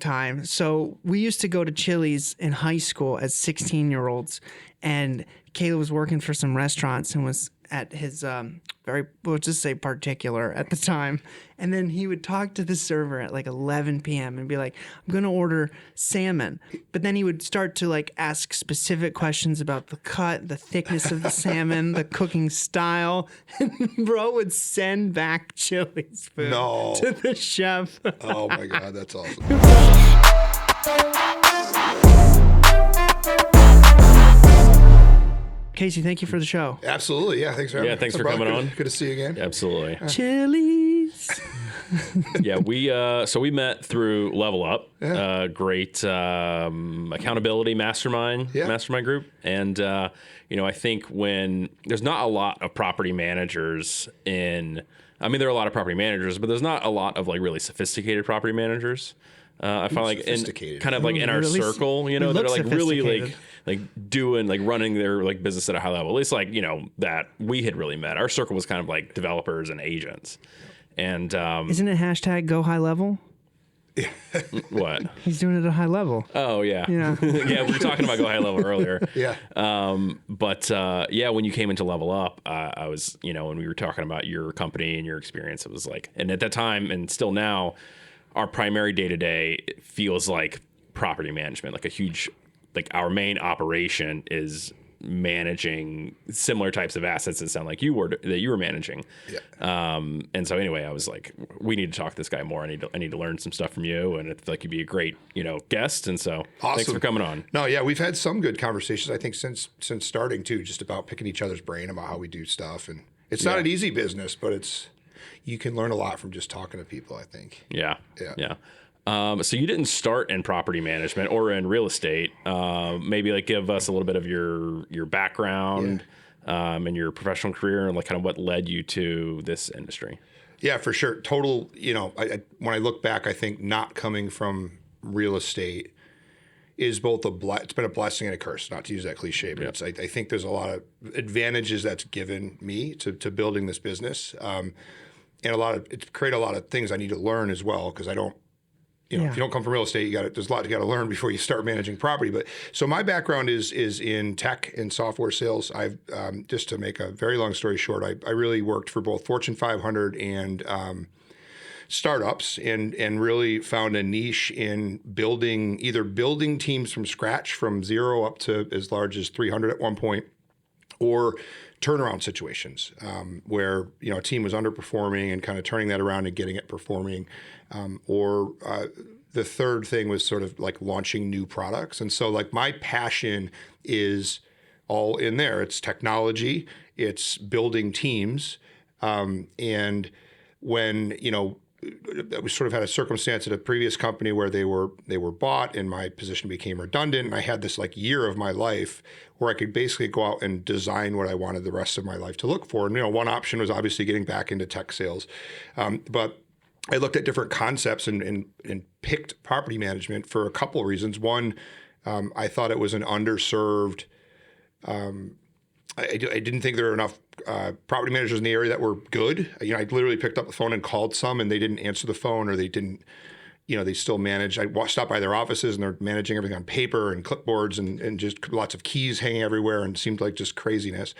time. So we used to go to Chili's in high school as 16-year-olds, and Caleb was working for some restaurants and was at his we'll just say particular at the time. And then he would talk to the server at like 11 p.m. and be like, I'm going to order salmon. But then he would start to like ask specific questions about the cut, the thickness of the salmon, the cooking style. And bro would send back Chili's food to the chef. Oh my God, that's awesome. Casey, thank you for the show. Absolutely. Yeah, thanks for having me. Thanks for coming on. Good to see you again. Absolutely. Chili's. Yeah, we met through Level Up, great accountability mastermind group. And, I think when there's not a lot of property managers there are a lot of property managers, but there's not a lot of like really sophisticated property managers. I find like in our circle, that are like really like doing like running their like business at a high level. At least like that we had really met. Our circle was kind of like developers and agents. And isn't it hashtag go high level? What? He's doing it at a high level. Oh yeah, yeah. Yeah, we were talking about go high level earlier. Yeah. But when you came into Level Up, I was when we were talking about your company and your experience, it was like, and at that time and still now, our primary day-to-day feels like property management, like a huge, like our main operation is managing similar types of assets that sound like you were managing. Yeah. And so anyway, I was like, we need to talk to this guy more. I need to learn some stuff from you, and I feel like you'd be a great, guest. And so Thanks for coming on. No, yeah, we've had some good conversations, I think, since starting too, just about picking each other's brain about how we do stuff. And it's not an easy business, but you can learn a lot from just talking to people, I think. Yeah. So you didn't start in property management or in real estate. Maybe like give us a little bit of your background and your professional career and like kind of what led you to this industry. Yeah, for sure. Total, when I look back, I think not coming from real estate is both it's been a blessing and a curse, not to use that cliche, but I think there's a lot of advantages that's given me to building this business. And it's created a lot of things I need to learn as well, because I don't, if you don't come from real estate, there's a lot you got to learn before you start managing property. But so my background is in tech and software sales. I've just to make a very long story short, I really worked for both Fortune 500 and startups, and really found a niche in building teams from scratch, from zero up to as large as 300 at one point, or turnaround situations where a team was underperforming and kind of turning that around and getting it performing, or the third thing was sort of like launching new products. And so like my passion is all in there. It's technology, it's building teams, and when we sort of had a circumstance at a previous company where they were bought and my position became redundant, and I had this like year of my life where I could basically go out and design what I wanted the rest of my life to look for. And one option was obviously getting back into tech sales, but I looked at different concepts and picked property management for a couple of reasons. One, I thought it was an underserved. I didn't think there were enough property managers in the area that were good. I literally picked up the phone and called some, and they didn't answer the phone, or they didn't, they still manage. I stopped by their offices, and they're managing everything on paper and clipboards and just lots of keys hanging everywhere, and seemed like just craziness.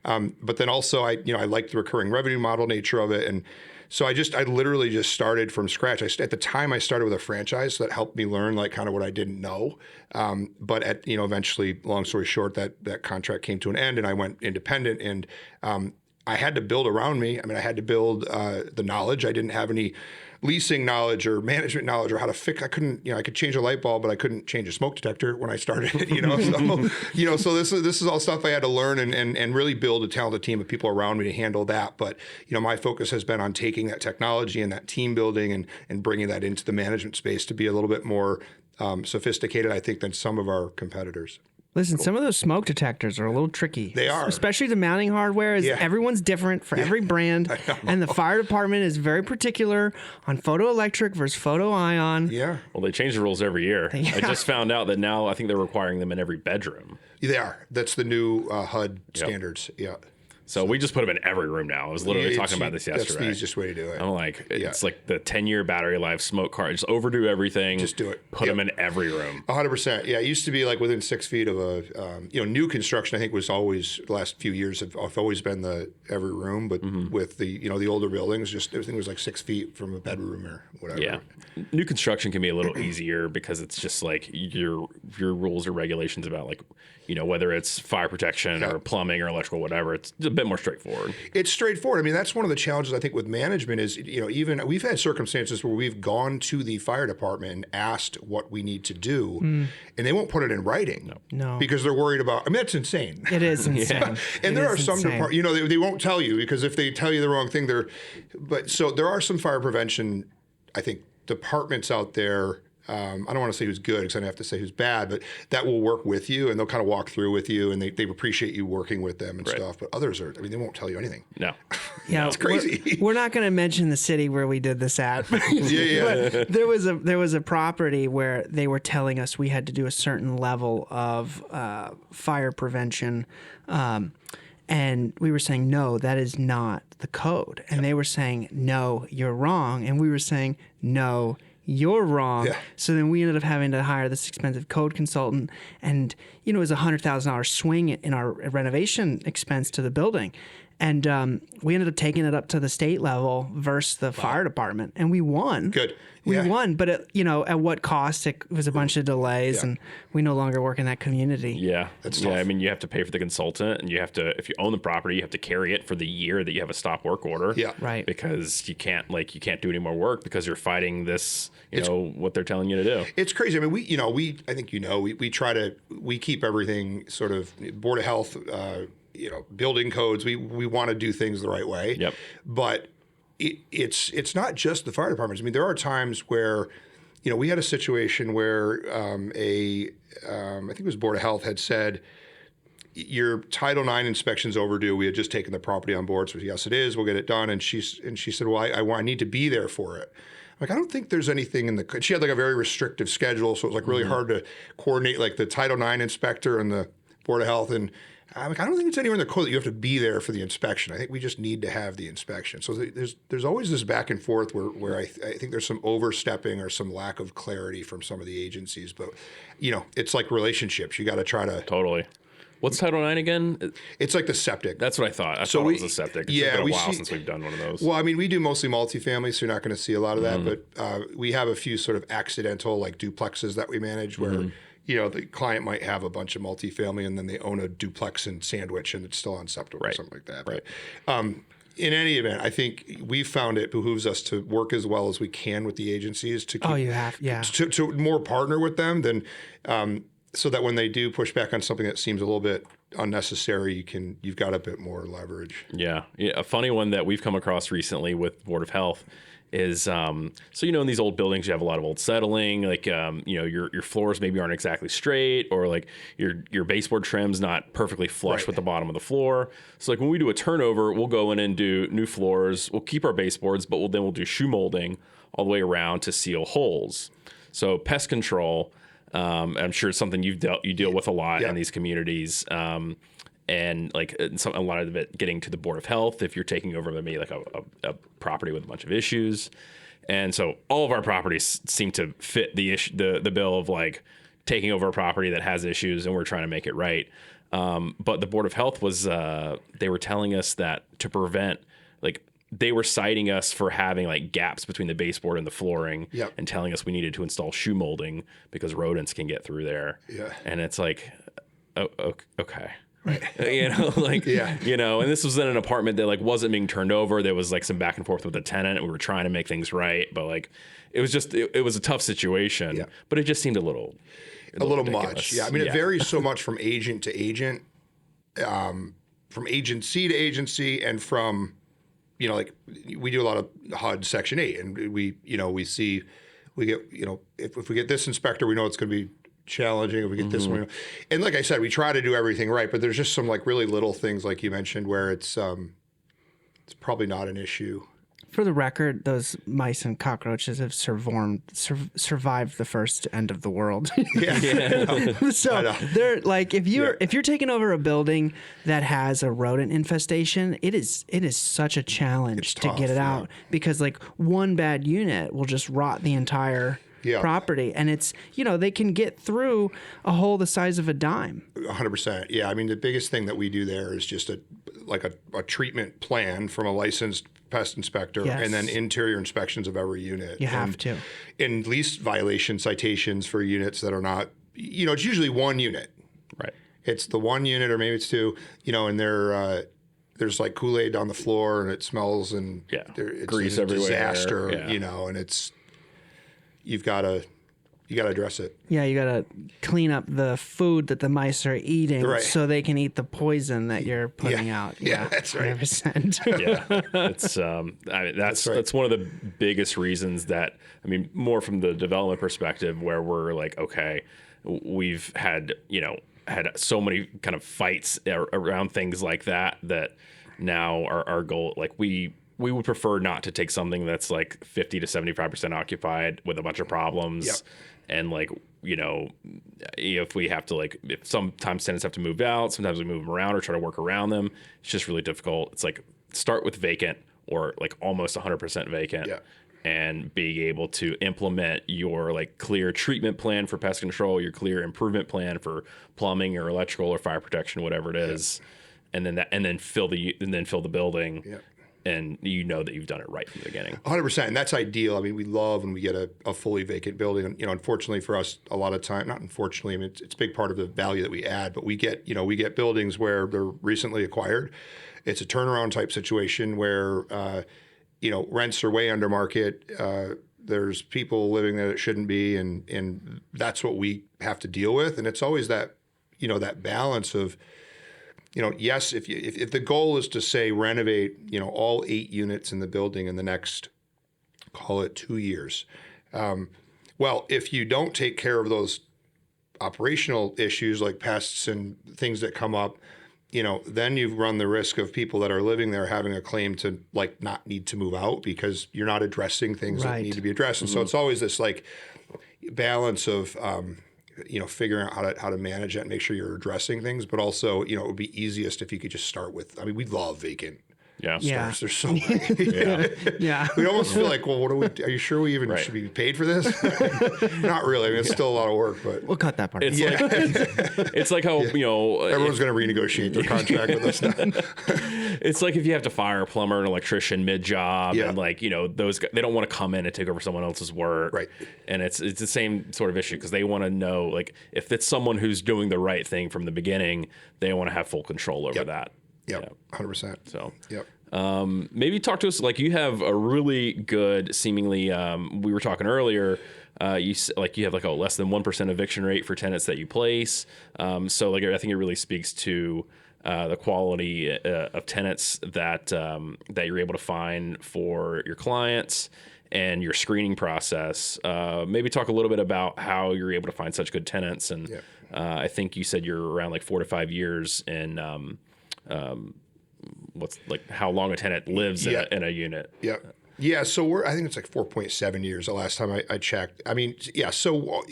But then also, I liked the recurring revenue model nature of it, and so I literally just started from scratch. At the time, I started with a franchise, so that helped me learn like kind of what I didn't know. But eventually, long story short, that contract came to an end, and I went independent. And I had to build around me. I mean, I had to build the knowledge. I didn't have any leasing knowledge or management knowledge or how to fix. I couldn't, I could change a light bulb, but I couldn't change a smoke detector when I started. So this is all stuff I had to learn and really build a talented team of people around me to handle that. But my focus has been on taking that technology and that team building and bringing that into the management space to be a little bit more sophisticated, I think, than some of our competitors. Listen, some of those smoke detectors are a little tricky. They are. Especially the mounting hardware. Everyone's different for every brand. And the fire department is very particular on photoelectric versus photoion. Yeah. Well, they change the rules every year. Yeah. I just found out that now I think they're requiring them in every bedroom. They are. That's the new HUD standards. Yeah. So we just put them in every room now. I was literally talking about this yesterday. That's the easiest way to do it. I'm like, it's like the 10-year battery life smoke car. Just overdo everything. Just do it. Put them in every room. 100%. Yeah, it used to be like within 6 feet of a, new construction. I think was always the last few years have always been the every room, but with the the older buildings, just everything was like 6 feet from a bedroom or whatever. Yeah, new construction can be a little easier because it's just like your rules or regulations about like whether it's fire protection or plumbing or electrical, whatever. It's a bit more straightforward. It's straightforward. I mean, that's one of the challenges I think with management is, even we've had circumstances where we've gone to the fire department and asked what we need to do, and they won't put it in writing. No. Because they're worried about, I mean, that's insane. It is insane. And there are some departments, they won't tell you because if they tell you the wrong thing, so there are some fire prevention, I think, departments out there. I don't want to say who's good because I don't have to say who's bad, but that will work with you and they'll kind of walk through with you and they appreciate you working with them and stuff. But others are, they won't tell you anything. No. Yeah, it's crazy. We're not going to mention the city where we did this at. But there was a property where they were telling us we had to do a certain level of fire prevention. And we were saying, no, that is not the code. And they were saying, no, you're wrong. And we were saying, no, you're wrong. Yeah. So then we ended up having to hire this expensive code consultant. And, it was a $100,000 swing in our renovation expense to the building. And we ended up taking it up to the state level versus the fire department. And we won. Good. We won, but at what cost? It was a bunch of delays, and we no longer work in that community. Yeah, that's tough. I mean, you have to pay for the consultant, and you have to, if you own the property, you have to carry it for the year that you have a stop work order. Yeah, right. Because you can't do any more work because you're fighting this. What they're telling you to do. It's crazy. I mean, I think we keep everything sort of Board of Health. Building codes. We want to do things the right way. Yep. But it's not just the fire departments. I mean, there are times where, we had a situation where I think it was Board of Health had said, your Title IX inspection's overdue. We had just taken the property on board. So yes, it is. We'll get it done. And she said, well, I need to be there for it. Like, I don't think there's anything in the, she had like a very restrictive schedule. So it was like really hard to coordinate like the Title IX inspector and the Board of Health. And I'm like, I don't think it's anywhere in the code that you have to be there for the inspection. I think we just need to have the inspection. So there's always this back and forth where I think there's some overstepping or some lack of clarity from some of the agencies. But, it's like relationships. You got to try to... Totally. What's Title IX again? It's like the septic. That's what I thought. I thought it was a septic. It's been a while since we've done one of those. Well, I mean, we do mostly multifamily, so you're not going to see a lot of that. But we have a few sort of accidental like duplexes that we manage where... the client might have a bunch of multifamily and then they own a duplex in Sandwich and it's still on septic or something like that. Right. But in any event, I think we've found it behooves us to work as well as we can with the agencies to keep, to more partner with them than so that when they do push back on something that seems a little bit unnecessary, you've got a bit more leverage. Yeah. A funny one that we've come across recently with Board of Health is in these old buildings you have a lot of old settling, like your floors maybe aren't exactly straight, or like your baseboard trim's not perfectly flush with the bottom of the floor. So like when we do a turnover, we'll go in and do new floors. We'll keep our baseboards, but we'll do shoe molding all the way around to seal holes. So pest control, I'm sure it's something you deal with a lot in these communities. And like a lot of it getting to the Board of Health if you're taking over maybe like a property with a bunch of issues. And so all of our properties seem to fit the bill of like taking over a property that has issues and we're trying to make it right. But the Board of Health they were telling us that to prevent, like they were citing us for having like gaps between the baseboard and the flooring and telling us we needed to install shoe molding because rodents can get through there. Yeah. And it's like, okay. Right. And this was in an apartment that like wasn't being turned over. There was like some back and forth with the tenant and we were trying to make things right. But like, it was just, it was a tough situation, but it just seemed a little much. Yeah. I mean, it varies so much from agent to agent, from agency to agency and from, like we do a lot of HUD Section 8 and we get, if we get this inspector, we know it's going to be challenging if we get this one. And like I said, we try to do everything right, but there's just some like really little things like you mentioned where it's probably not an issue. For the record, those mice and cockroaches have survived the first end of the world. So they're like, if you're taking over a building that has a rodent infestation, it is such a challenge to get it out, because like one bad unit will just rot the entire property, and it's, they can get through a hole the size of a dime. 100%. Yeah, I mean, the biggest thing that we do there is just a treatment plan from a licensed pest inspector, and then interior inspections of every unit. You have to. And lease violation citations for units that are not, it's usually one unit. Right. It's the one unit, or maybe it's two, and there's like Kool-Aid on the floor, and it smells, and it's grease a everywhere. disaster, and it's, you got to address it. Yeah, you got to clean up the food that the mice are eating, so they can eat the poison that you're putting out. Yeah, that's right. 100%. Yeah, it's that's one of the biggest reasons that, more from the development perspective, where we're like, okay, we've had so many kind of fights around things like that now our goal, like we would prefer not to take something that's like 50 to 75% occupied with a bunch of problems. And like, if we have to, if sometimes tenants have to move out, sometimes we move them around or try to work around them. It's just really difficult. It's like, start with vacant, or like almost 100% vacant, and being able to implement your like clear treatment plan for pest control, your clear improvement plan for plumbing or electrical or fire protection, whatever it is. And then fill the building. And that you've done it right from the beginning. 100%, and that's ideal. I mean, we love when we get a fully vacant building. And, unfortunately for us, a lot of time, not unfortunately, it's a big part of the value that we add. But we get buildings where they're recently acquired. It's a turnaround type situation where, rents are way under market. There's people living there that shouldn't be, and that's what we have to deal with. And it's always that, that balance of, yes, if the goal is to say renovate, all 8 units in the building in the next, call it 2 years. Well, if you don't take care of those operational issues like pests and things that come up, then you run the risk of people that are living there having a claim to like not need to move out because you're not addressing things that need to be addressed. And so it's always this like balance of, figuring out how to manage it and make sure you're addressing things, but also, it would be easiest if you could just start with, we love vacant stores. There's so many. We almost feel like, well, are you sure we even should be paid for this? Not really. It's still a lot of work, but we'll cut that part. It's like how, everyone's going to renegotiate their contract with us now. It's like if you have to fire a plumber and electrician mid-job, and like, those guys, they don't want to come in and take over someone else's work. Right. And it's the same sort of issue, because they want to know, like, if it's someone who's doing the right thing from the beginning, they want to have full control over that. Yep, 100%. So, yep. Maybe talk to us, like, you have a really good, seemingly, we were talking earlier, you have like a less than 1% eviction rate for tenants that you place. So like, I think it really speaks to the quality of tenants that you're able to find for your clients and your screening process. Maybe talk a little bit about how you're able to find such good tenants. And I think you said you're around like 4 to 5 years in what's like how long a tenant lives in a unit. Yeah, so I think it's like 4.7 years the last time I checked. So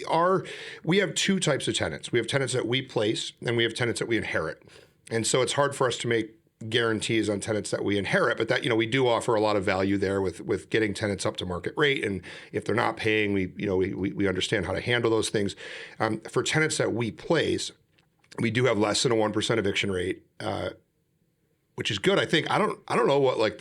we have 2 types of tenants. We have tenants that we place, and we have tenants that we inherit. And so it's hard for us to make guarantees on tenants that we inherit, but that, we do offer a lot of value there with getting tenants up to market rate. And if they're not paying, we understand how to handle those things. For tenants that we place, we do have less than a 1% eviction rate, which is good. I think I don't know what like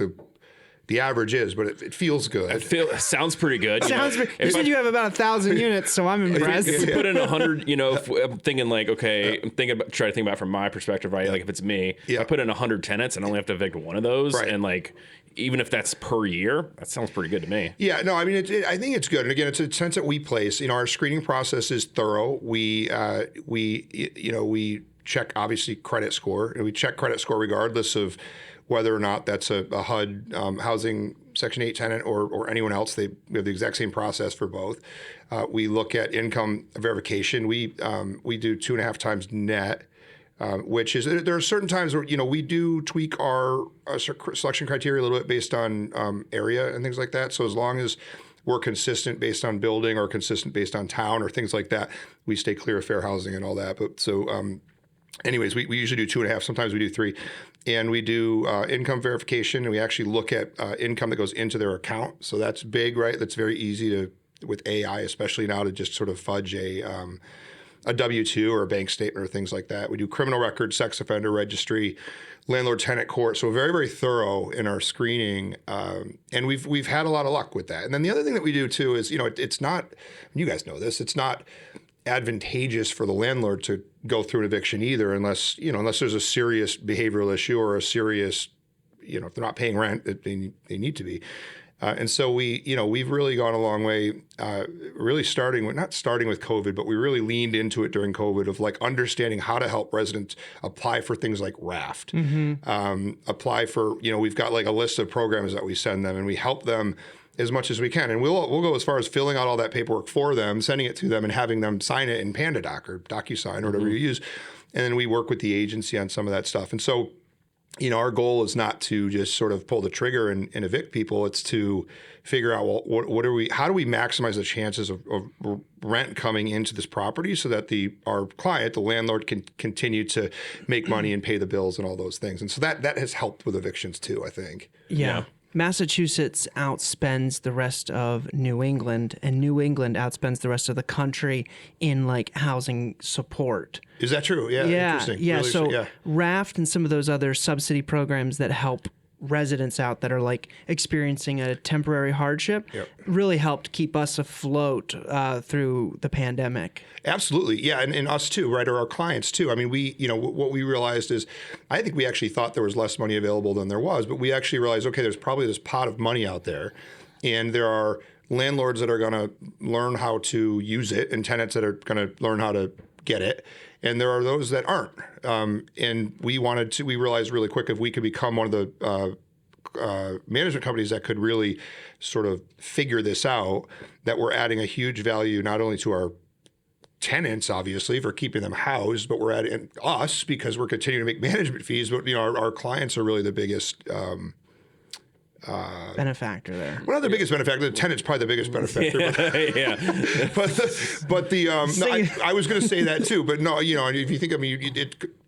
the average is, but it feels good. It sounds pretty good. You said you have about 1,000 units, so I'm impressed. If we put in 100, if I'm thinking like, okay, try to think about it from my perspective, right? Like if it's me, I put in 100 tenants and I only have to evict one of those, and like, even if that's per year, that sounds pretty good to me. Yeah, no, I mean, I think it's good. And again, it's a sense that we place. Our screening process is thorough. We check obviously credit score, and we check credit score regardless of whether or not that's a HUD housing Section 8 tenant or anyone else. We have the exact same process for both. We look at income verification. We do 2.5 times net which is there are certain times where we do tweak our selection criteria a little bit based on area and things like that. So as long as we're consistent based on building or consistent based on town or things like that, we stay clear of fair housing and all that. But so anyways, we usually do 2.5. Sometimes we do 3. And we do income verification, and we actually look at income that goes into their account. So that's big, right? That's very easy to, with AI, especially now, to just sort of fudge a W-2 or a bank statement or things like that. We do criminal record, sex offender registry, landlord-tenant court. So very, very thorough in our screening, and we've had a lot of luck with that. And then the other thing that we do too is, it's not. You guys know this. It's not advantageous for the landlord to go through an eviction either, unless there's a serious behavioral issue or a serious, if they're not paying rent, they need to be. And so we've really gone a long way, really not starting with COVID, but we really leaned into it during COVID of like understanding how to help residents apply for things like RAFT, apply for, we've got like a list of programs that we send them, and we help them as much as we can. And we'll go as far as filling out all that paperwork for them, sending it to them, and having them sign it in PandaDoc or DocuSign or whatever you use. And then we work with the agency on some of that stuff. And so, our goal is not to just sort of pull the trigger and evict people. It's to figure out, well, how do we maximize the chances of rent coming into this property so that our client, the landlord, can continue to make money and pay the bills and all those things. And so that has helped with evictions too, I think. Yeah. Massachusetts outspends the rest of New England, and New England outspends the rest of the country in like housing support. Is that true? Yeah. Interesting. Yeah. Really So RAFT and some of those other subsidy programs that help residents out that are like experiencing a temporary hardship really helped keep us afloat through the pandemic. Absolutely. Yeah. And us too, right? Or our clients too. I mean, what we realized is, I think we actually thought there was less money available than there was, but we actually realized, okay, there's probably this pot of money out there, and there are landlords that are going to learn how to use it and tenants that are going to learn how to get it. And there are those that aren't. And we realized really quick, if we could become one of the management companies that could really sort of figure this out, that we're adding a huge value not only to our tenants, obviously, for keeping them housed, but we're adding us because we're continuing to make management fees. But our clients are really the biggest benefactor there. Well, not the biggest benefactor. The tenant's probably the biggest benefactor. I was going to say that too. But no, if you think,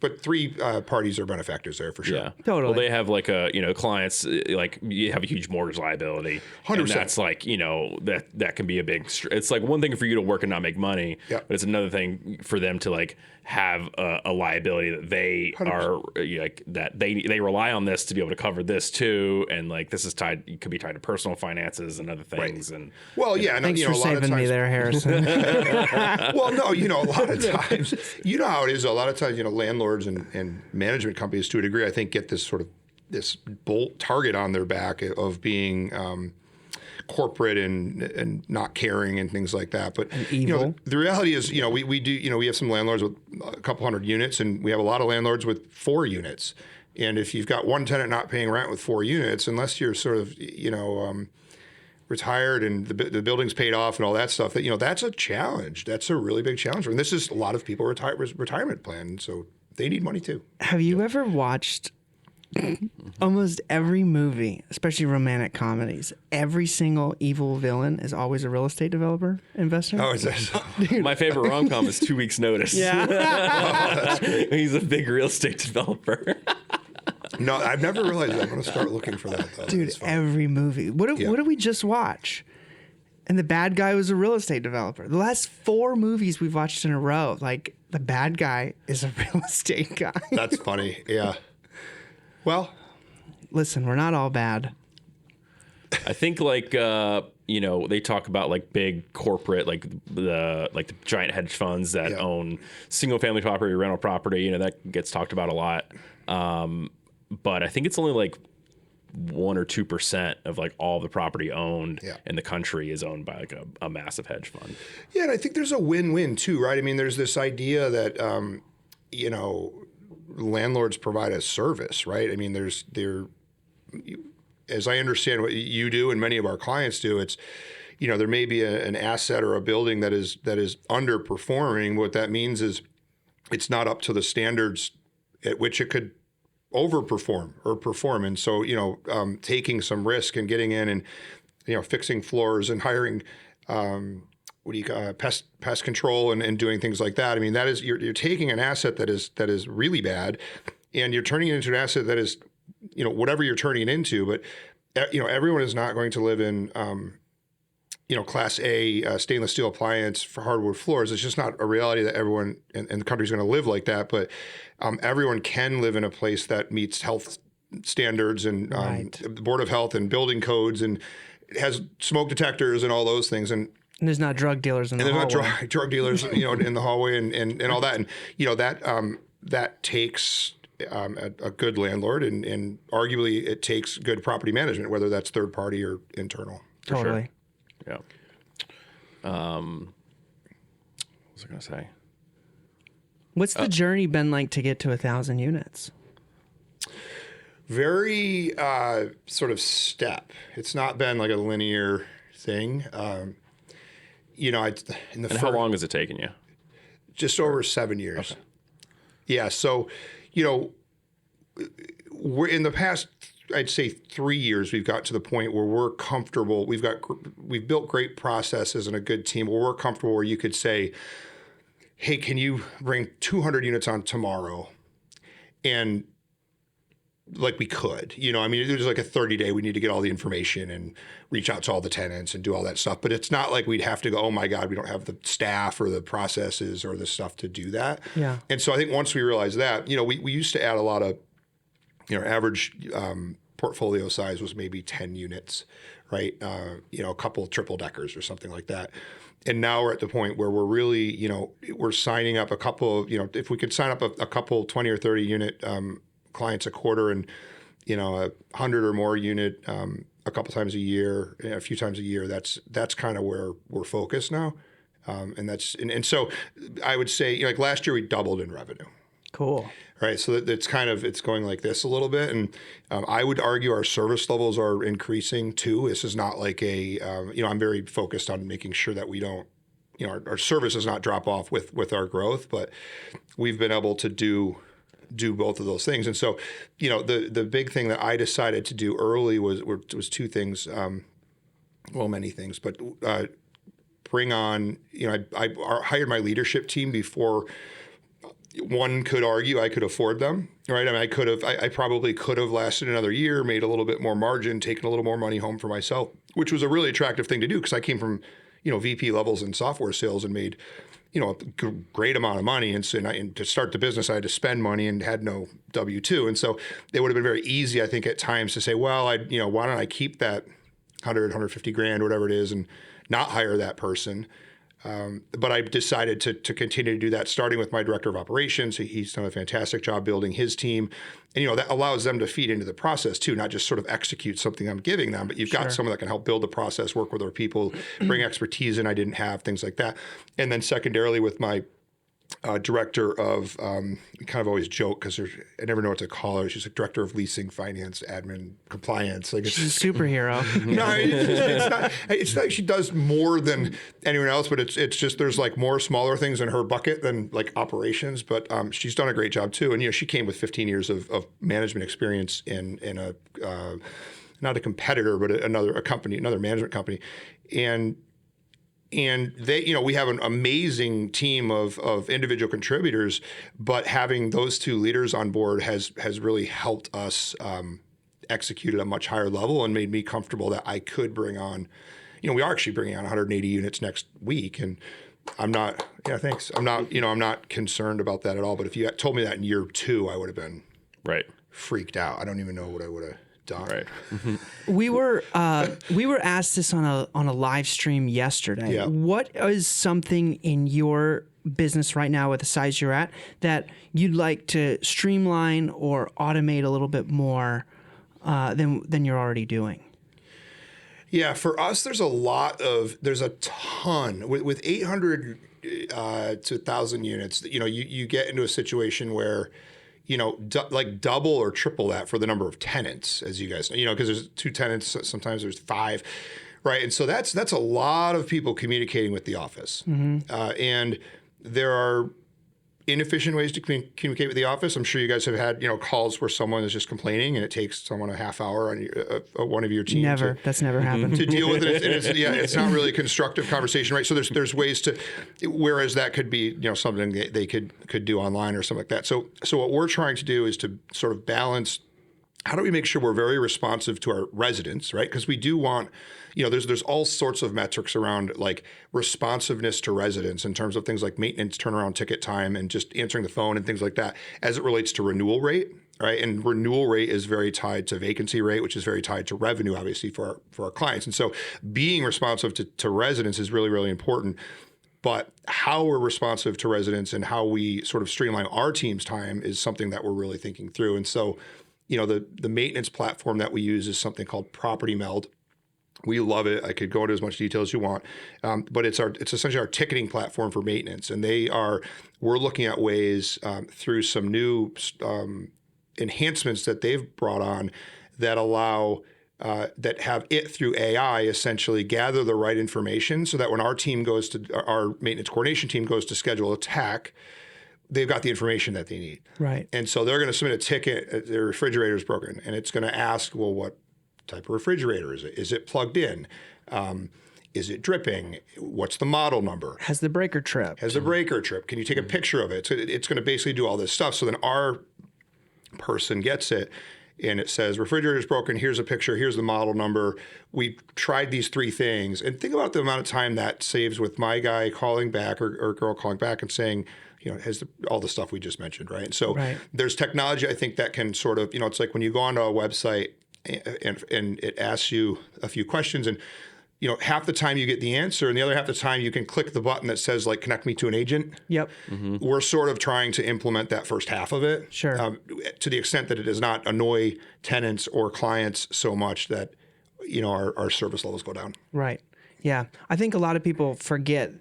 but 3 parties are benefactors there for sure. Yeah, totally. Well, they have like clients, like you have a huge mortgage liability. 100%. And that's like, that can be a big, it's like one thing for you to work and not make money, but it's another thing for them to like have a liability that they 100%. Are like that they rely on this to be able to cover this too, and like this is tied, could be tied to personal finances and other things. Right. And thanks for saving me there, Harrison. Well, no, a lot of times, how it is. A lot of times, landlords and management companies, to a degree, I think, get this sort of this bolt target on their back of being corporate and not caring and things like that. But evil. The reality is, we have some landlords with a couple hundred units, and we have a lot of landlords with 4 units. And if you've got one tenant not paying rent with 4 units, unless you're sort of retired and the building's paid off and all that stuff, that's a challenge. That's a really big challenge. And this is a lot of people retirement plan, so they need money too. Have you ever watched almost every movie, especially romantic comedies? Every single evil villain is always a real estate developer investor. Oh, is that so? My favorite rom-com is 2 Weeks Notice. Yeah. That's great. He's a big real estate developer. No, I've never realized that. I'm going to start looking for that, though. Dude, every movie. What did we just watch? And the bad guy was a real estate developer. The last 4 movies we've watched in a row, like the bad guy is a real estate guy. That's funny. Yeah. Well, listen, we're not all bad. I think they talk about like big corporate, like the giant hedge funds that own single family property, rental property, that gets talked about a lot. But I think it's only like 1 or 2% of like all the property owned in the country is owned by like a massive hedge fund. Yeah. And I think there's a win-win too, right? I mean, there's this idea that, landlords provide a service, right? I mean, as I understand what you do and many of our clients do, it's, there may be an asset or a building that is underperforming. What that means is it's not up to the standards at which it could overperform or perform. And so, taking some risk and getting in and, fixing floors and hiring, pest control and doing things like that. I mean, that is, you're taking an asset that is really bad, and you're turning it into an asset that is, whatever you're turning it into. But, everyone is not going to live in, Class A stainless steel appliance for hardwood floors. It's just not a reality that everyone in the country is going to live like that. But everyone can live in a place that meets health standards and the Board of Health and building codes, and it has smoke detectors and all those things. And there's not drug dealers in the hallway. There's not drug dealers, in the hallway and all that. And, that takes a good landlord, and arguably it takes good property management, whether that's third party or internal. Totally. Sure. Yeah. What was I going to say? What's the journey been like to get to 1,000 units? Very sort of step. It's not been like a linear thing. How long has it taken you? Just over 7 years. Okay. Yeah. So, we're in the past, I'd say 3 years, we've got to the point where we're comfortable. We've built great processes and a good team where we're comfortable where you could say, hey, can you bring 200 units on tomorrow? And like we could, there's like a 30-day, we need to get all the information and reach out to all the tenants and do all that stuff. But it's not like we'd have to go, oh my God, we don't have the staff or the processes or the stuff to do that. Yeah. And so I think once we realized that, we used to add a lot of, average portfolio size was maybe 10 units, right? A couple of triple deckers or something like that. And now we're at the point where we're really, we're signing up a couple of, if we could sign up a couple 20 or 30 unit clients a quarter, and 100 or more unit a couple times a year, a few times a year. That's kind of where we're focused now, and so I would say like last year we doubled in revenue. Cool. Right, so it's going like this a little bit, and I would argue our service levels are increasing too. This is not like I'm very focused on making sure that we don't, our service does not drop off with our growth, but we've been able to do both of those things. And so, the big thing that I decided to do early was two things, many things, but bring on, I hired my leadership team before one could argue I could afford them, right? I mean, I probably could have lasted another year, made a little bit more margin, taken a little more money home for myself, which was a really attractive thing to do because I came from, VP levels in software sales and made, a great amount of money. And so and to start the business, I had to spend money and had no W-2. And so it would have been very easy, I think, at times to say, well, why don't I keep that 150 grand, whatever it is, and not hire that person. But I decided to continue to do that, starting with my director of operations. He's done a fantastic job building his team. And, that allows them to feed into the process too, not just sort of execute something I'm giving them, but you've got someone that can help build the process, work with our people, bring expertise in I didn't have, things like that. And then secondarily with my director of, kind of always joke because I never know what to call her. She's a director of leasing, finance, admin, compliance. Like She's a superhero. No, it's not. She does more than anyone else, but it's just there's like more smaller things in her bucket than like operations. But she's done a great job too. And she came with 15 years of management experience in a not a competitor, but another management company, and they, we have an amazing team of individual contributors, but having those two leaders on board has really helped us execute at a much higher level and made me comfortable that I could bring on, we are actually bringing on 180 units next week, and I'm not concerned about that at all. But if you had told me that in year 2, I would have been freaked out. I don't even know what I would have done. Right. We were asked this on a live stream yesterday. Yeah. What is something in your business right now with the size you're at that you'd like to streamline or automate a little bit more than you're already doing? Yeah, for us, there's a ton with 800 to 1,000 units. You get into a situation where like double or triple that for the number of tenants, as you guys know, because there's 2 tenants, sometimes there's 5, right? And so that's a lot of people communicating with the office. Mm-hmm. And there are, inefficient ways to communicate with the office. I'm sure you guys have had, calls where someone is just complaining and it takes someone a half hour on one of your team. That's never happened. To deal with it. And it's not really a constructive conversation, right? So there's ways to, whereas that could be, something they could do online or something like that. So what we're trying to do is to sort of balance, how do we make sure we're very responsive to our residents, right? Because we do want, there's all sorts of metrics around like responsiveness to residents in terms of things like maintenance, turnaround ticket time, and just answering the phone and things like that as it relates to renewal rate, right? And renewal rate is very tied to vacancy rate, which is very tied to revenue, obviously, for our clients. And so being responsive to residents is really, really important. But how we're responsive to residents and how we sort of streamline our team's time is something that we're really thinking through. And so, the maintenance platform that we use is something called Property Meld. We love it. I could go into as much detail as you want, but it's essentially our ticketing platform for maintenance. And we're looking at ways through some new enhancements that they've brought on that allow that have it through AI essentially gather the right information so that when our maintenance coordination team goes to schedule a TAC, they've got the information that they need. Right. And so they're going to submit a ticket, their refrigerator is broken, and it's going to ask, well, what type of refrigerator is it? Is it plugged in? Is it dripping? What's the model number? Has the breaker tripped? Can you take a picture of it? So it's going to basically do all this stuff. So then our person gets it, and it says, refrigerator's broken, here's a picture, here's the model number. We tried these 3 things. And think about the amount of time that saves with my guy calling back or girl calling back and saying, has all the stuff we just mentioned, right? And so there's technology, I think, that can sort of, it's like when you go onto a website and it asks you a few questions, and half the time you get the answer, and the other half the time you can click the button that says like connect me to an agent. Yep. Mm-hmm. We're sort of trying to implement that first half of it, Sure. To the extent that it does not annoy tenants or clients so much that our service levels go down. Right. Yeah. I think a lot of people forget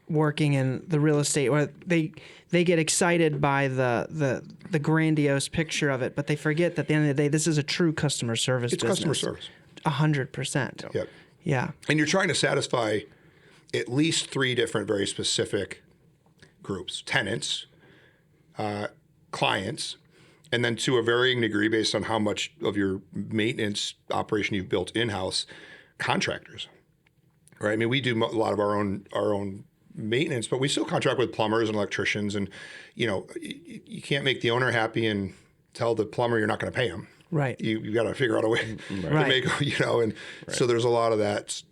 working in the real estate, or they get excited by the grandiose picture of it, but they forget that at the end of the day, this is a true customer service business. It's customer service. 100%. Yep. Yeah. And you're trying to satisfy at least 3 different very specific groups: tenants, clients, and then to a varying degree based on how much of your maintenance operation you've built in-house, contractors. Right? I mean, we do a lot of our own maintenance, but we still contract with plumbers and electricians, and you can't make the owner happy and tell the plumber you're not going to pay him. Right. You got to figure out a way to make, and so there's a lot of that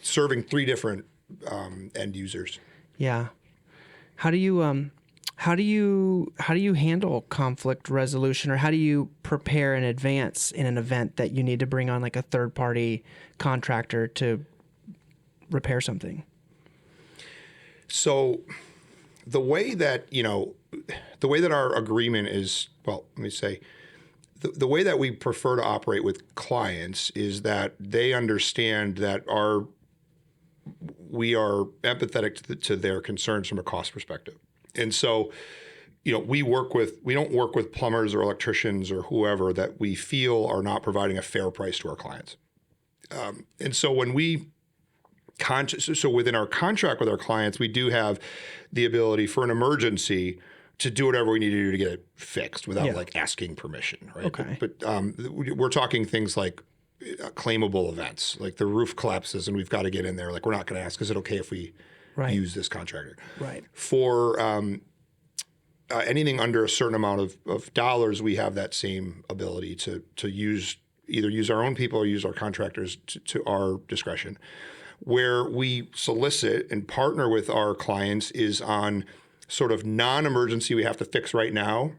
serving 3 different end users. Yeah. How do you handle conflict resolution, or how do you prepare in advance in an event that you need to bring on like a third party contractor to repair something? So the way that our agreement is, well, let me say, the way that we prefer to operate with clients is that they understand that we are empathetic to their concerns from a cost perspective. And so, we don't work with plumbers or electricians or whoever that we feel are not providing a fair price to our clients. And so when so within our contract with our clients, we do have the ability for an emergency to do whatever we need to do to get it fixed without like asking permission, right? Okay. But we're talking things like claimable events, like the roof collapses and we've got to get in there. Like, we're not going to ask, is it okay if we use this contractor? Right. For anything under a certain amount of dollars, we have that same ability to either use our own people or use our contractors to our discretion. Where we solicit and partner with our clients is on sort of non-emergency, we have to fix right now,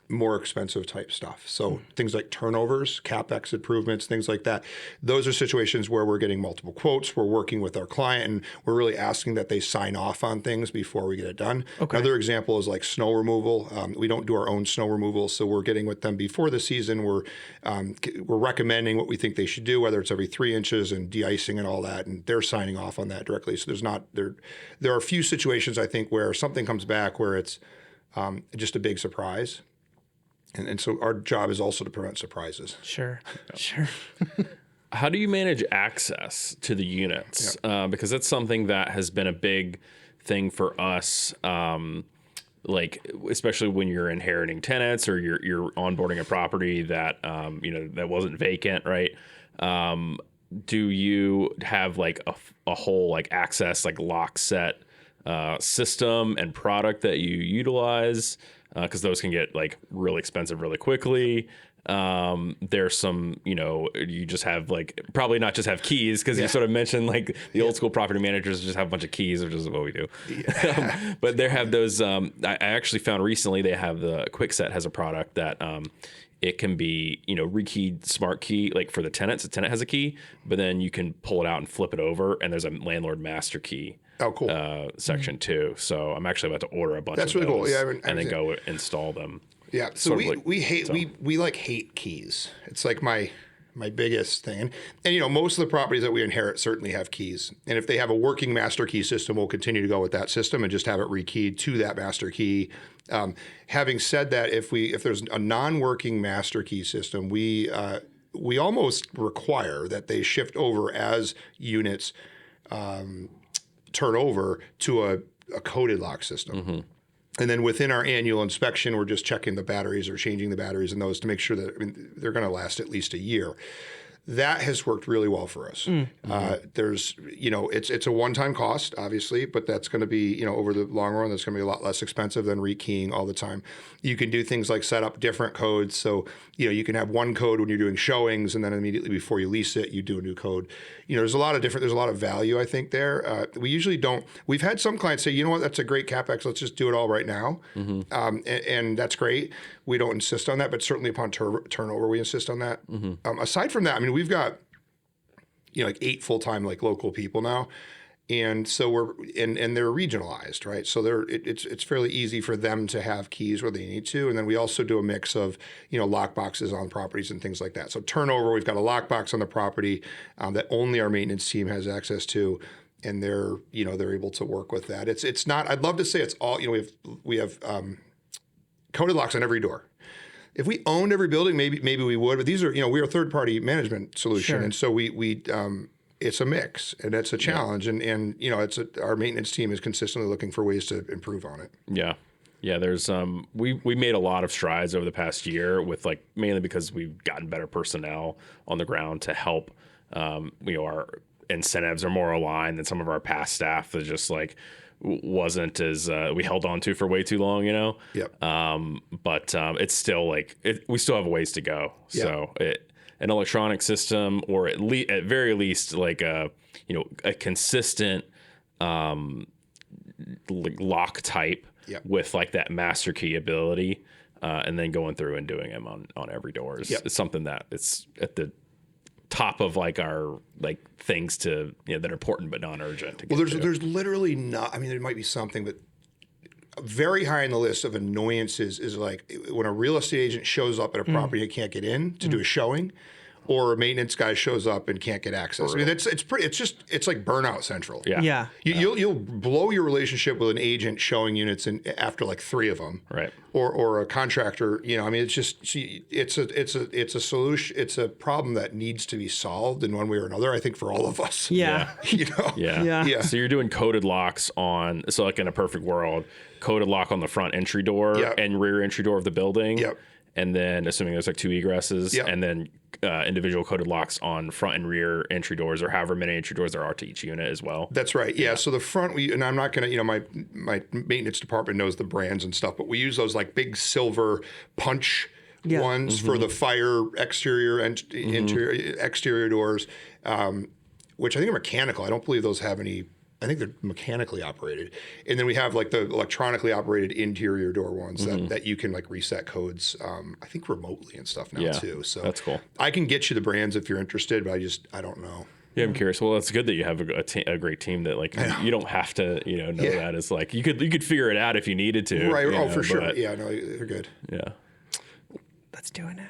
more expensive type stuff. So things like turnovers, CapEx improvements, things like that. Those are situations where we're getting multiple quotes. We're working with our client and we're really asking that they sign off on things before we get it done. Okay. Another example is like snow removal. We don't do our own snow removal, so we're getting with them before the season. We're recommending what we think they should do, whether it's every 3 inches and de-icing and all that, and they're signing off on that directly. So there are a few situations, I think, where something comes back where it's just a big surprise. And so our job is also to prevent surprises. Sure. Sure. How do you manage access to the units? Because that's something that has been a big thing for us. like especially when you're inheriting tenants or you're onboarding a property that that wasn't vacant, right? Do you have like a whole like access like lock set system and product that you utilize? Because those can get like really expensive really quickly. There's some, you just have like probably not just have keys because you sort of mentioned like the old school property managers just have a bunch of keys, which is what we do. But they have those. I actually found recently they have the Quickset has a product that it can be rekeyed smart key like for the tenants. The tenant has a key, but then you can pull it out and flip it over, and there's a landlord master key. Oh, cool. Section 2. So I'm actually about to order a bunch That's of really those cool. Yeah, and then go install them. Yeah, so we hate keys. It's like my biggest thing. And most of the properties that we inherit certainly have keys. And if they have a working master key system, we'll continue to go with that system and just have it rekeyed to that master key. Having said that, if there's a non-working master key system, we almost require that they shift over as units turn over to a coded lock system. Mm-hmm. And then within our annual inspection, we're just checking the batteries or changing the batteries in those to make sure that they're going to last at least a year. That has worked really well for us. Mm-hmm. There's, it's a one-time cost, obviously, but that's going to be, over the long run, that's going to be a lot less expensive than rekeying all the time. You can do things like set up different codes. So, you can have one code when you're doing showings, and then immediately before you lease it, you do a new code. There's a lot of value, I think, there. We usually don't. We've had some clients say, you know what, that's a great CapEx. Let's just do it all right now. Mm-hmm. And that's great. We don't insist on that, but certainly upon turnover, we insist on that. Mm-hmm. Aside from that, we've got, like 8 full-time like local people now. And so and they're regionalized, right? So it's fairly easy for them to have keys where they need to. And then we also do a mix of, lock boxes on properties and things like that. So turnover, we've got a lockbox on the property that only our maintenance team has access to. And they're able to work with that. It's not, I'd love to say it's all, we have coded locks on every door. If we owned every building, maybe we would, but these are, we're a third-party management solution. Sure. And so we it's a mix, and it's a challenge. Yeah. And our maintenance team is consistently looking for ways to improve on it. Yeah. Yeah, there's we made a lot of strides over the past year with mainly because we've gotten better personnel on the ground to help our incentives are more aligned than some of our past staff that just wasn't as we held on to for way too long, Yep. But it's still we still have a ways to go. Yep. So an electronic system, or at very least a consistent lock type. Yep. With that master key ability, and then going through and doing them on every door is something that it's at the top of our things to that are important but non-urgent. Well, there's literally not. There might be something, but very high on the list of annoyances is when a real estate agent shows up at a property and can't get in to do a showing, or a maintenance guy shows up and can't get access. It's like burnout central. Yeah. You'll blow your relationship with an agent showing units after 3 of them. Right. Or a contractor. It's just it's a solution. It's a problem that needs to be solved in one way or another. I think for all of us. Yeah. Yeah. So you're doing coded locks on. So in a perfect world, coded lock on the front entry door and rear entry door of the building. Yep. And then assuming there's 2 egresses, yep. and then individual coded locks on front and rear entry doors, or however many entry doors there are to each unit as well. That's right. Yeah. So the front, and I'm not going to, my maintenance department knows the brands and stuff, but we use those big silver punch ones for the fire exterior and interior exterior doors, which I think are mechanical. I don't believe those have any. I think they're mechanically operated. And then we have the electronically operated interior door ones that you can reset codes, I think remotely and stuff now too. So that's cool. I can get you the brands if you're interested, but I don't know. Yeah, I'm curious. Well, it's good that you have a great team that you don't have to know that. It's you could figure it out if you needed to. Right. For sure. Yeah, no, they're good. Yeah. Let's do an ad.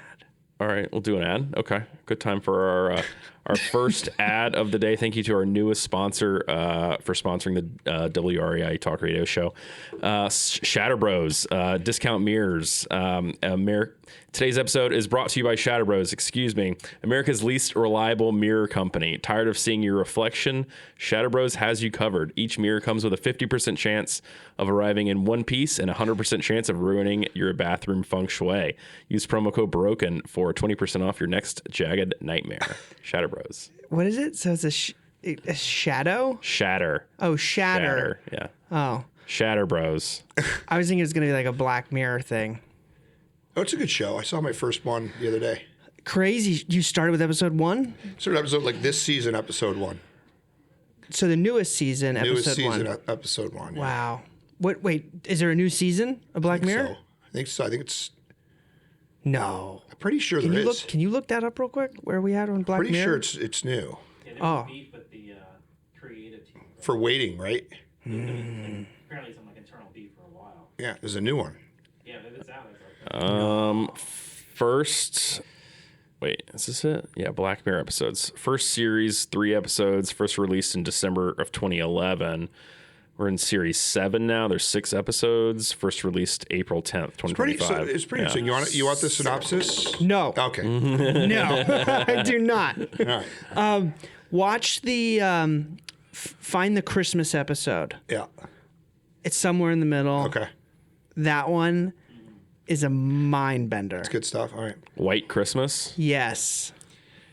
All right, we'll do an ad. Okay, good time for our first ad of the day. Thank you to our newest sponsor for sponsoring the WREI Talk Radio show, Shatter Bros, Discount Mirrors. Today's episode is brought to you by Shatter Bros, America's least reliable mirror company. Tired of seeing your reflection? Shatter Bros has you covered. Each mirror comes with a 50% chance of arriving in one piece and a 100% chance of ruining your bathroom feng shui. Use promo code BROKEN for 20% off your next jagged nightmare. Shatter Bros. What is it? So it's a shadow? Shatter. Oh, shatter. Yeah. Oh. Shatter Bros. I was thinking it was going to be like a Black Mirror thing. Oh, it's a good show. I saw my first one the other day. Crazy. You started with episode 1? Sort of episode like this season, episode 1. So the newest season, Newest episode season, 1. episode 1. Yeah. Wow. Wait, is there a new season of Black Mirror? So. I think so. I think it's. No. I'm pretty sure there is. Can you look that up real quick? Where are we at on Black Pretty Mirror? sure it's new. Yeah, there was beef with the creative team. For waiting, right? Apparently some like internal beef for a while. Yeah, there's a new one. Yeah, if it's out, it's like First, wait, is this it? Yeah, Black Mirror episodes. First series, 3 episodes. First released in December of 2011. We're in series 7 now. There's 6 episodes. First released April 10th, 2025. It's pretty interesting. You want the synopsis? No. Okay. No. I do not. All right. Watch the find the Christmas episode. Yeah. It's somewhere in the middle. Okay. That one is a mind bender. It's good stuff. All right. White Christmas. Yes.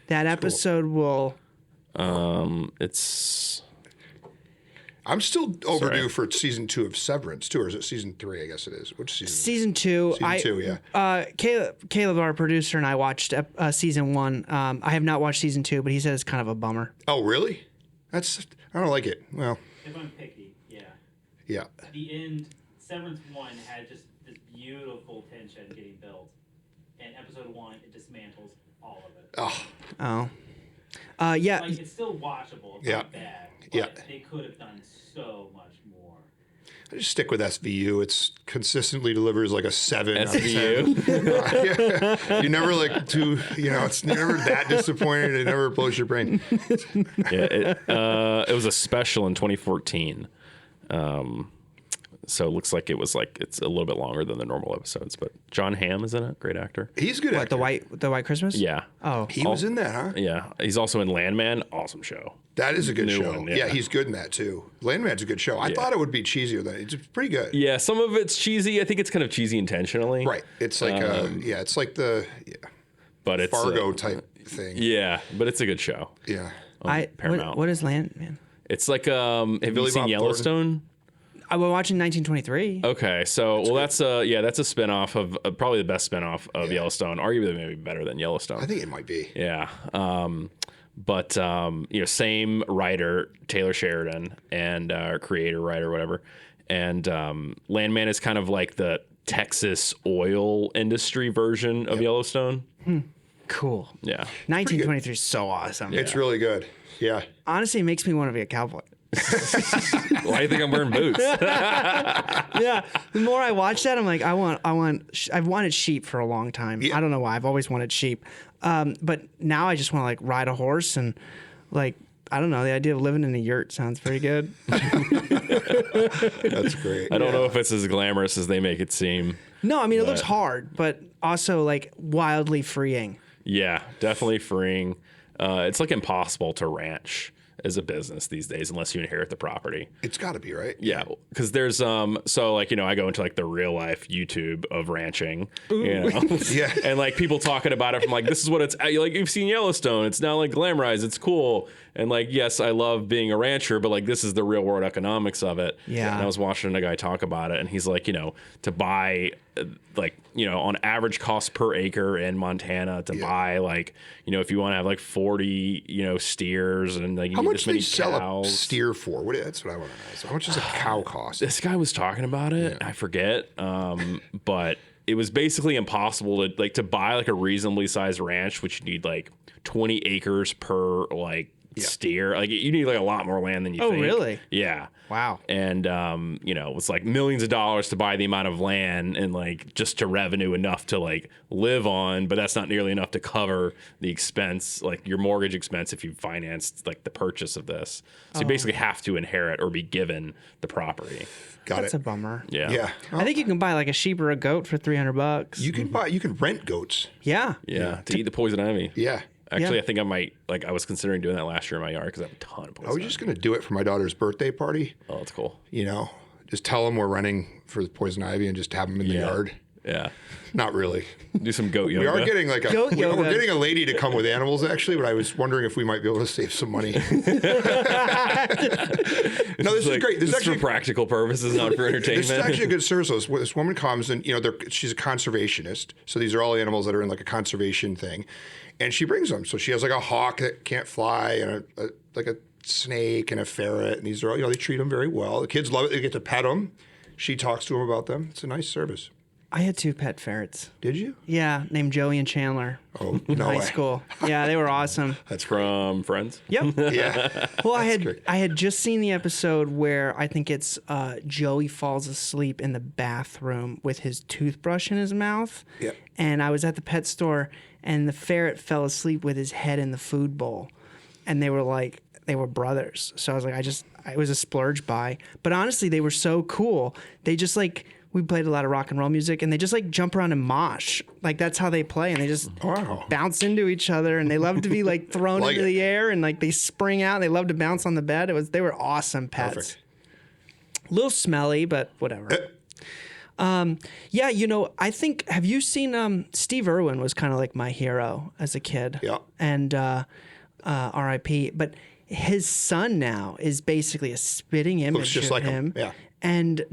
That episode will. It's I'm still overdue for season 2 of Severance too, or is it season 3? I guess it is. Which season? Season 2. Season 2, yeah. Caleb, our producer, and I watched season 1. I have not watched season 2, but he said it's kind of a bummer. Oh, really? I don't like it. Well, if I'm picky, yeah. yeah. The end, Severance 1 had just this beautiful tension getting built, and episode 1 it dismantles all of it. Oh, Yeah. Like it's still watchable. It's Yeah. not bad. But Yeah. they could have done so much more. I just stick with SVU. It's consistently delivers like a 7 out of 10. SVU. You never like too, it's never that disappointed. It never blows your brain. Yeah, it was a special in 2014. So it looks like it's a little bit longer than the normal episodes. But John Hamm is in it. Great actor. He's good. What, actor. the White Christmas? Yeah. Oh. He was in that, huh? Yeah. He's also in Landman. Awesome show. That is a good New show. one, yeah. yeah. He's good in that too. Landman's a good show. I thought it would be cheesier than it's pretty good. Yeah. Some of it's cheesy. I think it's kind of cheesy intentionally. Right. It's like it's like the But it's Fargo type thing. Yeah. But it's a good show. Yeah. Paramount. What is Landman? It's like have you Billy seen Bob Yellowstone? I was watching 1923. Okay, so that's a spinoff of probably the best spinoff of Yellowstone, arguably maybe better than Yellowstone. I think it might be. Yeah, but same writer Taylor Sheridan and creator writer whatever, and Landman is kind of like the Texas oil industry version of Yellowstone. Cool. Yeah, 1923 is so awesome. It's really good. Yeah. Honestly, it makes me want to be a cowboy. why do you think I'm wearing boots? Yeah. The more I watch that, I'm like, I've wanted sheep for a long time. Yeah. I don't know why. I've always wanted sheep. But now I just want to like ride a horse and like, I don't know. The idea of living in a yurt sounds pretty good. That's great. I don't know if it's as glamorous as they make it seem. No, I mean, it looks hard, but also like wildly freeing. Yeah, definitely freeing. It's like impossible to ranch as a business these days unless you inherit the property. It's got to be, right? Yeah, because there's so like I go into like the real life YouTube of ranching, Yeah. and like people talking about it from like this is what it's like you've seen Yellowstone, it's now like glamorized, it's cool, and like yes, I love being a rancher, but like this is the real world economics of it. Yeah. And I was watching a guy talk about it, and he's like to buy on average cost per acre in Montana to buy like if you want to have like 40 steers and like you How need much this do many they sell cows. a steer for? That's what I want to know. So how much does a cow cost? This guy was talking about it. I forget, but it was basically impossible to buy like a reasonably sized ranch, which you need like 20 acres per like steer. Like you need like a lot more land than you think. Oh, really? Yeah. Wow. And it's like millions of dollars to buy the amount of land and like just to revenue enough to like live on, but that's not nearly enough to cover the expense, like your mortgage expense if you financed like the purchase of this. So you basically have to inherit or be given the property. That's a bummer. Yeah. Yeah. I think you can buy like a sheep or a goat for $300. You can rent goats. Yeah. Yeah. To eat the poison ivy. Yeah. Actually, Yeah. I think I might, like, I was considering doing that last year in my yard because I have a ton of poison I was just going to do it for my daughter's birthday party. Oh, that's cool. Just tell them we're renting for the poison ivy and just have them in the yard. Yeah. Not really. Do some goat yoga. We are getting like Goat yoga. we're getting a lady to come with animals actually, but I was wondering if we might be able to save some money. No, this is great. This is for actually practical purposes, not for entertainment. This is actually a good service. So this woman comes and she's a conservationist. So these are all animals that are in like a conservation thing, and she brings them. So she has like a hawk that can't fly and like a snake and a ferret, and these are all they treat them very well. The kids love it. They get to pet them. She talks to them about them. It's a nice service. I had 2 pet ferrets. Did you? Yeah, named Joey and Chandler. Oh, in no high way. school. Yeah, they were awesome. That's from Friends. Yep. Yeah. Well, I had just seen the episode where I think it's Joey falls asleep in the bathroom with his toothbrush in his mouth. Yep. And I was at the pet store, and the ferret fell asleep with his head in the food bowl, and they were brothers. So I was like, it was a splurge buy. But honestly, they were so cool. They just like. We played a lot of rock and roll music, and they just like jump around and mosh. Like that's how they play, and they just bounce into each other, and they love to be like thrown into the air, and like they spring out. They love to bounce on the bed. They were awesome pets. Perfect. A little smelly, but whatever. I think, have you seen Steve Irwin was kind of like my hero as a kid. Yeah. And R.I.P. But his son now is basically a spitting image Looks just of like him. Yeah. And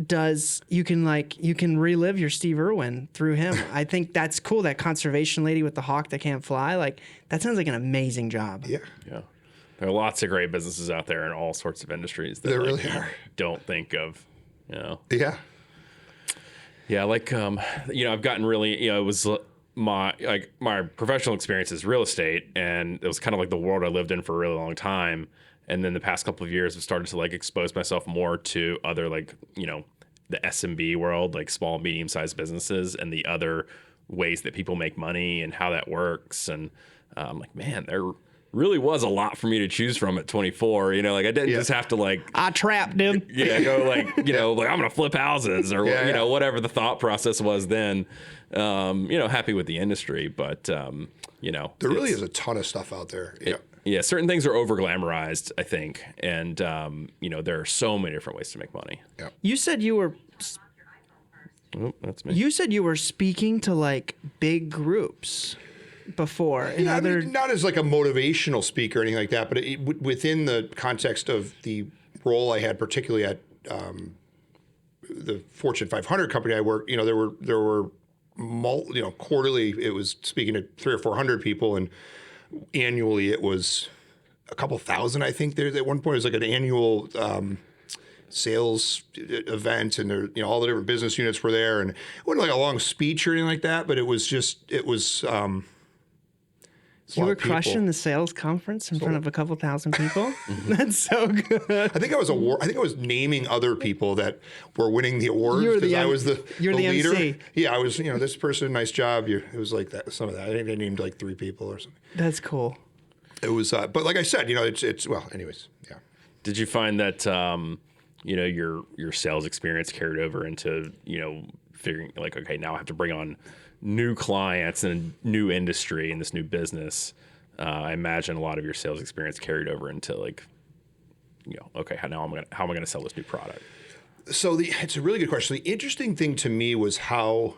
you can relive your Steve Irwin through him. I think that's cool. That conservation lady with the hawk that can't fly, like that sounds like an amazing job. Yeah. Yeah. There are lots of great businesses out there in all sorts of industries that There really are. don't think of, Yeah. Yeah, like I've gotten really, it was my professional experience is real estate, and it was kind of like the world I lived in for a really long time. And then the past couple of years, I've started to like expose myself more to other the SMB world, like small, medium-sized businesses, and the other ways that people make money and how that works. And I'm like, man, there really was a lot for me to choose from at 24. I didn't just have to I trapped him. go like I'm gonna flip houses or whatever the thought process was then. Happy with the industry, but there really is a ton of stuff out there. Yeah, certain things are over glamorized, I think, and there are so many different ways to make money. Yeah. You said you were. Oh, that's me. You said you were speaking to like big groups before. Yeah, I mean, not as like a motivational speaker or anything like that, but within the context of the role I had, particularly at the Fortune 500 company I worked, there were quarterly it was speaking to 300 or 400 people, and annually it was a couple thousand. I think there at one point it was like an annual sales event, and there, all the different business units were there, and it wasn't like a long speech or anything like that, but it was. You were crushing the sales conference in front of a couple thousand people. That's so good. I think I was naming other people that were winning the awards because I was the leader. MC. Yeah, I was. This person, nice job. It was like that. Some of that. I think I named like 3 people or something. That's cool. It was, but like I said, it's well. Anyways, yeah. Did you find that your sales experience carried over into figuring like, okay, now I have to bring on new clients and a new industry and this new business? I imagine a lot of your sales experience carried over into like, okay, how am I going to sell this new product? So it's a really good question. The interesting thing to me was how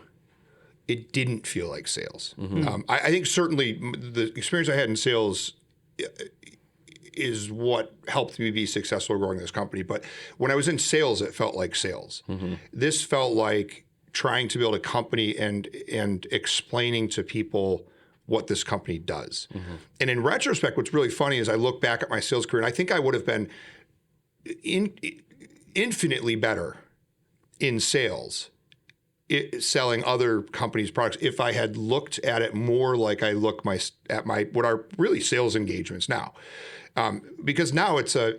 it didn't feel like sales. Mm-hmm. I think certainly the experience I had in sales is what helped me be successful growing this company. But when I was in sales, it felt like sales. Mm-hmm. This felt like trying to build a company and explaining to people what this company does. Mm-hmm. And in retrospect, what's really funny is I look back at my sales career, and I think I would have been infinitely better in sales selling other companies' products if I had looked at it more like I look at what are really sales engagements now. Because now it's are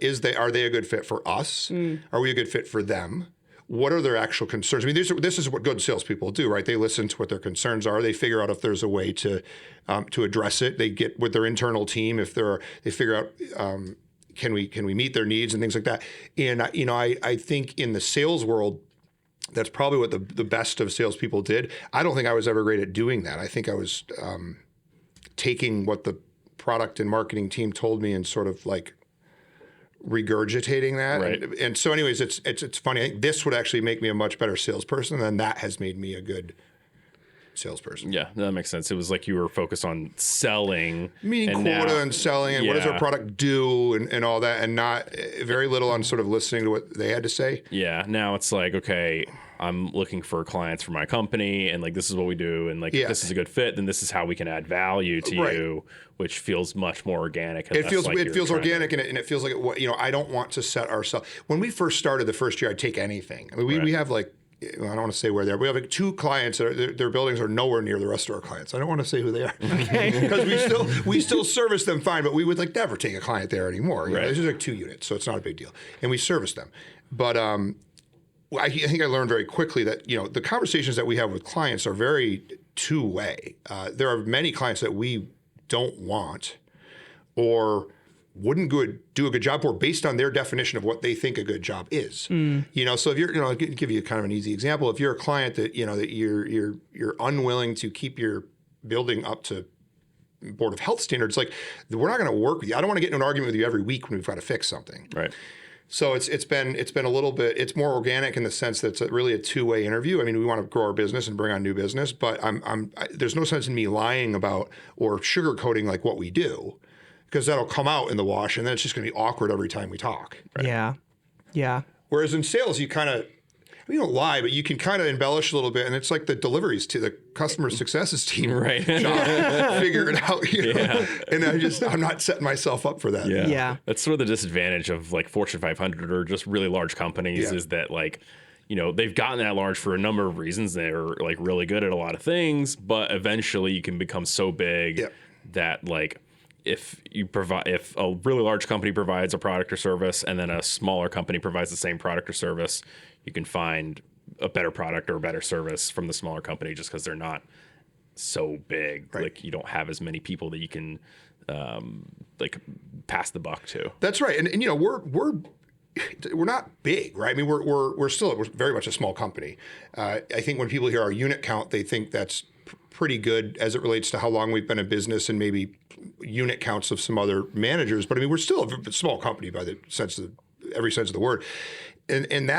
they a good fit for us? Are we a good fit for them? What are their actual concerns? I mean, this is what good salespeople do, right? They listen to what their concerns are. They figure out if there's a way to address it. They get with their internal team they figure out can we meet their needs and things like that. And I think in the sales world, that's probably what the best of salespeople did. I don't think I was ever great at doing that. I think I was taking what the product and marketing team told me and sort of like regurgitating that. Right. And so anyways, it's funny. I think this would actually make me a much better salesperson, and that has made me a good salesperson. Yeah, that makes sense. It was like you were focused on selling. Meeting quota and selling and what does our product do and all that, and not very little on sort of listening to what they had to say. Yeah. Now it's like, okay, I'm looking for clients for my company, and like this is what we do, and like if this is a good fit, then this is how we can add value to you, which feels much more organic. And it feels organic, and it feels like I don't want to set ourselves. When we first started the first year, I'd take anything. I mean, we have like, I don't want to say where they are. We have like 2 clients that their buildings are nowhere near the rest of our clients. I don't want to say who they are because we still service them fine, but we would like never take a client there anymore. It's just like 2 units, so it's not a big deal, and we service them. But I think I learned very quickly that the conversations that we have with clients are very two-way. There are many clients that we don't want or wouldn't do a good job for based on their definition of what they think a good job is. So if you're, I'll give you kind of an easy example. If you're a client that that you're unwilling to keep your building up to Board of Health standards, like we're not going to work with you. I don't want to get in an argument with you every week when we've got to fix something. Right. So it's been a little bit. It's more organic in the sense that it's really a two-way interview. I mean, we want to grow our business and bring on new business, but there's no sense in me lying about or sugarcoating like what we do, because that'll come out in the wash, and then it's just going to be awkward every time we talk. Right? Yeah. Whereas in sales, you kind of, you don't lie, but you can kind of embellish a little bit, and it's like the deliveries to the customer successes team. Right. Figure it out. And I'm not setting myself up for that. Yeah. That's sort of the disadvantage of like Fortune 500 or just really large companies is that like, they've gotten that large for a number of reasons. They're like really good at a lot of things, but eventually you can become so big that like, if a really large company provides a product or service and then a smaller company provides the same product or service, you can find a better product or a better service from the smaller company just because they're not so big. Right. Like you don't have as many people that you can like pass the buck to. That's right. And we're not big, right? I mean, we're very much a small company. I think when people hear our unit count, they think that's pretty good as it relates to how long we've been in business and maybe unit counts of some other managers. But I mean, we're still a small company by the every sense of the word. And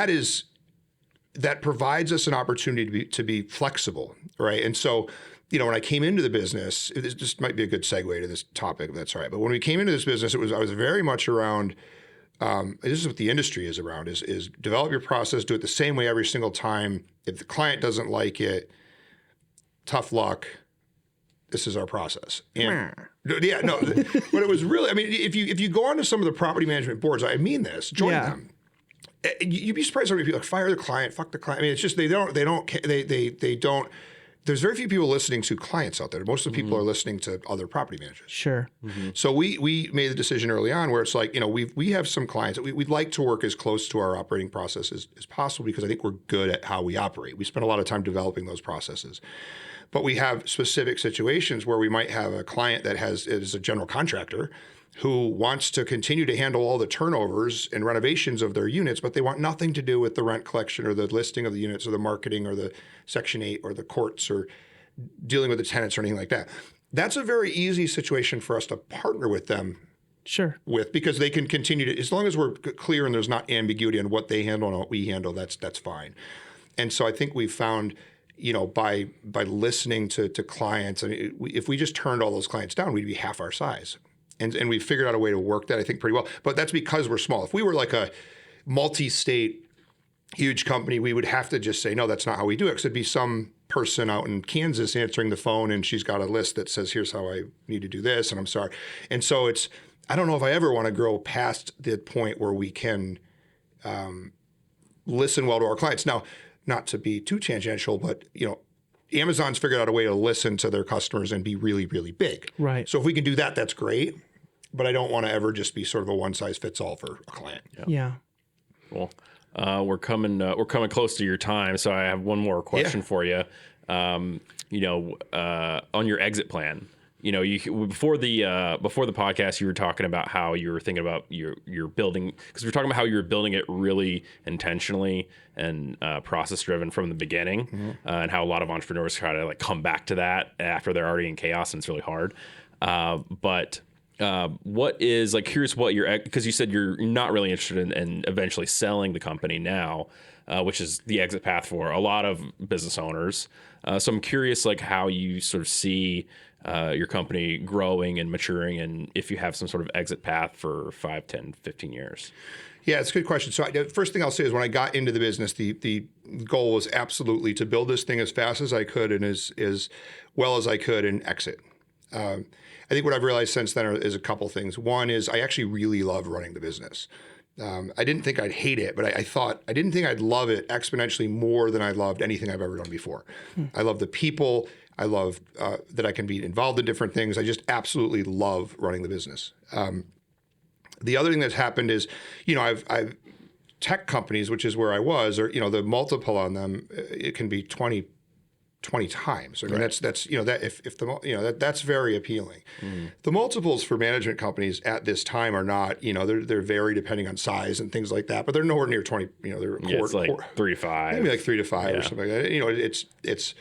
that provides us an opportunity to be flexible, right? And so, when I came into the business, this might be a good segue to this topic, if that's all right. But when we came into this business, I was very much around, this is what the industry is around, is develop your process, do it the same way every single time. If the client doesn't like it, tough luck. This is our process. And but it was really, I mean, if you go on to some of the property management boards, I mean this, join them. You'd be surprised how many people like fire the client, fuck the client. I mean, it's just they don't. There's very few people listening to clients out there. Most of the people are listening to other property managers. Sure. So we made the decision early on where it's like, we have some clients that we'd like to work as close to our operating process as possible, because I think we're good at how we operate. We spend a lot of time developing those processes. But we have specific situations where we might have a client that is a general contractor who wants to continue to handle all the turnovers and renovations of their units, but they want nothing to do with the rent collection or the listing of the units or the marketing or the Section 8 or the courts or dealing with the tenants or anything like that. That's a very easy situation for us to partner with them with, because they can continue to, as long as we're clear and there's not ambiguity on what they handle and what we handle, that's fine. And so I think we've found, by listening to clients, I mean, if we just turned all those clients down, we'd be half our size. And we figured out a way to work that, I think, pretty well. But that's because we're small. If we were like a multi-state huge company, we would have to just say, no, that's not how we do it. Because it'd be some person out in Kansas answering the phone, and she's got a list that says, here's how I need to do this, and I'm sorry. And so I don't know if I ever want to grow past the point where we can listen well to our clients. Now, not to be too tangential, but Amazon's figured out a way to listen to their customers and be really, really big. Right. So if we can do that, that's great. But I don't want to ever just be sort of a one size fits all for a client. Yeah. Cool. We're coming close to your time, so I have one more question for you. On your exit plan. Before the podcast, you were talking about how you were thinking about your building, because we were talking about how you were building it really intentionally and process driven from the beginning, and how a lot of entrepreneurs try to come back to that after they're already in chaos and it's really hard. But what is curious what because you said you're not really interested in eventually selling the company now, which is the exit path for a lot of business owners. So I'm curious how you sort of see your company growing and maturing, and if you have some sort of exit path for 5, 10, 15 years. Yeah, it's a good question. So the first thing I'll say is when I got into the business, the goal was absolutely to build this thing as fast as I could and as well as I could and exit. I think what I've realized since then is a couple things. One is I actually really love running the business. I didn't think I'd hate it, but I didn't think I'd love it exponentially more than I loved anything I've ever done before. I love the people. I love that I can be involved in different things. I just absolutely love running the business. The other thing that's happened is, I've tech companies, which is where I was, or the multiple on them, it can be 20 times. I mean, that's that's very appealing. The multiples for management companies at this time are not, they're very depending on size and things like that, but they're nowhere near 20. They're it's 3 to 5, maybe 3 to 5 or something like that. It's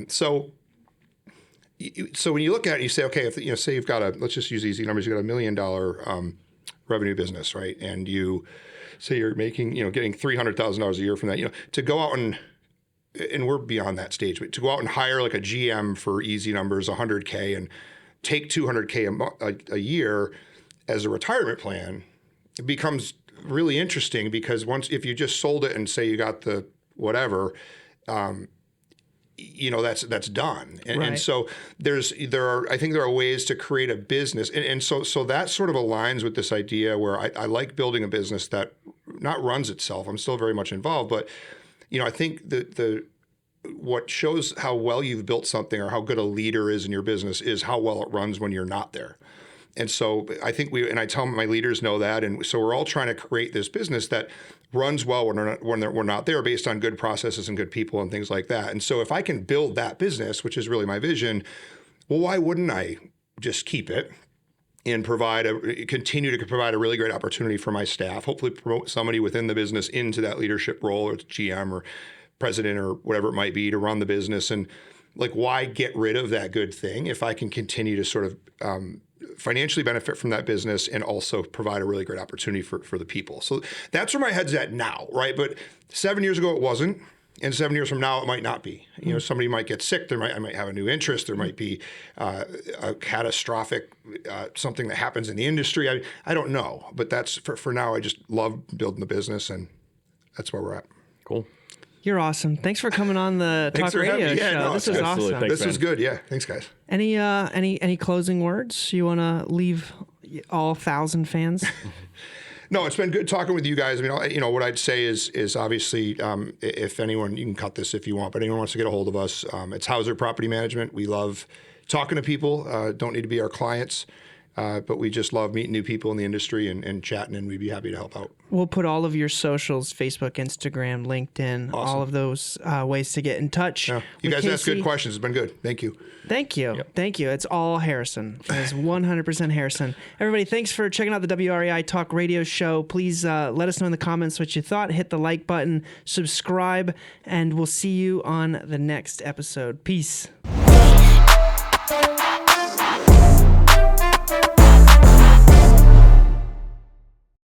so when you look at it, you say, okay, if say you've got let's just use easy numbers, you've got $1 million revenue business, right? And you say you're making, getting $300,000 a year from that, to go out and we're beyond that stage, but to go out and hire a GM for easy numbers, $100K, and take $200K a year as a retirement plan, it becomes really interesting because if you just sold it and say you got the whatever, that's done. And so I think there are ways to create a business. And so that sort of aligns with this idea where I like building a business that not runs itself. I'm still very much involved, but I think what shows how well you've built something or how good a leader is in your business is how well it runs when you're not there. And so I think I tell my leaders know that. And so we're all trying to create this business that runs well when we're not there, based on good processes and good people and things like that. And so if I can build that business, which is really my vision, well, why wouldn't I just keep it and continue to provide a really great opportunity for my staff, hopefully promote somebody within the business into that leadership role, or GM or president or whatever it might be, to run the business. And why get rid of that good thing if I can continue to sort of financially benefit from that business and also provide a really great opportunity for the people. So that's where my head's at now, right? But 7 years ago it wasn't, and 7 years from now it might not be. Somebody might get sick. I might have a new interest. There might be a catastrophic something that happens in the industry. I don't know, but that's for now. I just love building the business, and that's where we're at. Cool. You're awesome. Thanks for coming on the Talk Radio show. No, this was awesome. Thanks, this was good. Yeah. Thanks, guys. Any closing words you want to leave all 1,000 fans? No, it's been good talking with you guys. I mean, what I'd say is obviously, if anyone, you can cut this if you want, but anyone wants to get a hold of us, it's Howzer Property Management. We love talking to people. Don't need to be our clients. But we just love meeting new people in the industry and chatting, and we'd be happy to help out. We'll put all of your socials, Facebook, Instagram, LinkedIn, all of those ways to get in touch. Yeah. You guys asked good questions. It's been good. Thank you. Thank you. Yep. Thank you. It's all Harrison. It's 100% Harrison. Everybody, thanks for checking out the WREI Talk Radio Show. Please let us know in the comments what you thought. Hit the like button, subscribe, and we'll see you on the next episode. Peace.